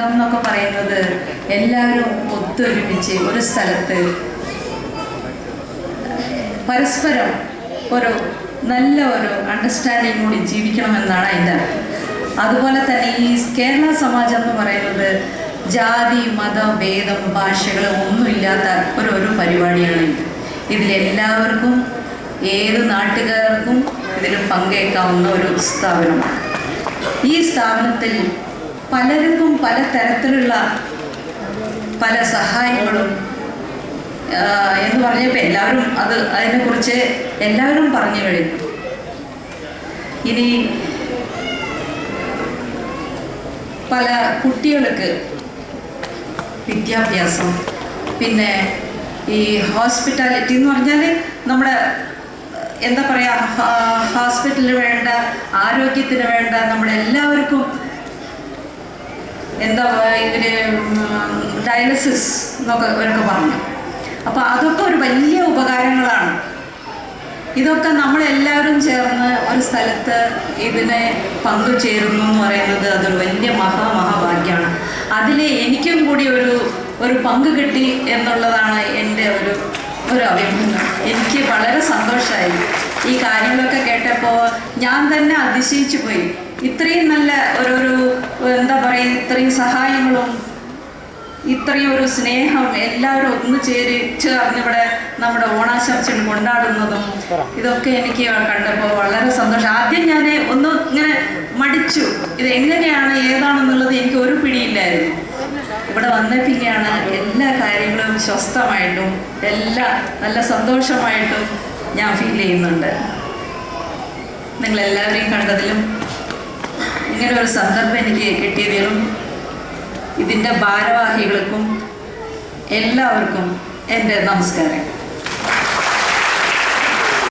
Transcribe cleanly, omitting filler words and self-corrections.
സംഘം എന്നൊക്കെ പറയുന്നത് എല്ലാവരും ഒത്തൊരുമിച്ച് ഒരു സ്ഥലത്ത് പരസ്പരം ഒരു നല്ല ഒരു അണ്ടർസ്റ്റാൻഡിങ് കൂടി ജീവിക്കണമെന്നാണ് അതിൻ്റെ അർത്ഥം. അതുപോലെ തന്നെ ഈ കേരള സമാജം എന്ന് പറയുന്നത് ജാതി മത ഭേദം ഭാഷകൾ ഒന്നുമില്ലാത്ത ഒരു പരിപാടിയാണ് ഇതിലെല്ലാവർക്കും ഏത് നാട്ടുകാർക്കും ഇതിൽ പങ്കേൽക്കാവുന്ന ഒരു സ്ഥാപനമാണ്. ഈ സ്ഥാപനത്തിൽ പലർക്കും പല തരത്തിലുള്ള പല സഹായങ്ങളും എന്ന് പറഞ്ഞപ്പോൾ എല്ലാവരും അതിനെക്കുറിച്ച് എല്ലാവരും പറഞ്ഞു കഴിഞ്ഞു. ഇനി പല കുട്ടികൾക്ക് വിദ്യാഭ്യാസം, പിന്നെ ഈ ഹോസ്പിറ്റാലിറ്റി എന്ന് പറഞ്ഞാൽ നമ്മുടെ എന്താ പറയുക, ഹോസ്പിറ്റലിൽ വേണ്ട ആരോഗ്യത്തിന് വേണ്ട നമ്മുടെ എല്ലാവർക്കും എന്താ ഇവര് ഡയാലിസിസ് എന്നൊക്കെ ഇവരൊക്കെ പറഞ്ഞു. അപ്പോൾ അതൊക്കെ ഒരു വലിയ ഉപകാരങ്ങളാണ്. ഇതൊക്കെ നമ്മളെല്ലാവരും ചേർന്ന് ഒരു സ്ഥലത്ത് ഇതിനെ പങ്കുചേരുന്നു എന്ന് പറയുന്നത് അതൊരു വലിയ മഹാഭാഗ്യമാണ്. അതിൽ എനിക്കും കൂടി ഒരു പങ്ക് കിട്ടി എന്നുള്ളതാണ് എൻ്റെ ഒരു അഭിപ്രായം. എനിക്ക് വളരെ സന്തോഷമായി ഈ കാര്യങ്ങളൊക്കെ കേട്ടപ്പോൾ. ഞാൻ തന്നെ അതിശയിച്ചു പോയി. ഇത്രയും നല്ല എന്താ പറയുക, ഇത്രയും സഹായങ്ങളും ഇത്രയും ഒരു സ്നേഹം എല്ലാവരും ഒന്ന് ചേർന്നിവിടെ നമ്മുടെ ഓണാശംസകൾ കൊണ്ടാടുന്നതും ഇതൊക്കെ എനിക്ക് കണ്ടപ്പോൾ വളരെ സന്തോഷം. ആദ്യം ഞാൻ ഒന്ന് ഇങ്ങനെ മടിച്ചു, ഇത് എങ്ങനെയാണ് ഏതാണെന്നുള്ളത് എനിക്ക് ഒരു പിടിയില്ലായിരുന്നു. ഇവിടെ വന്ന പിന്നെയാണ് എല്ലാ കാര്യങ്ങളും സ്വസ്ഥമായിട്ടും എല്ലാം നല്ല സന്തോഷമായിട്ടും ഞാൻ ഫീൽ ചെയ്യുന്നുണ്ട്. നിങ്ങളെല്ലാവരെയും കണ്ടതിലും ഇങ്ങനെ ഒരു സന്ദർഭം എനിക്ക് കിട്ടിയതിലും ഇതിൻ്റെ ഭാരവാഹികൾക്കും എല്ലാവർക്കും എൻ്റെ നമസ്കാരം.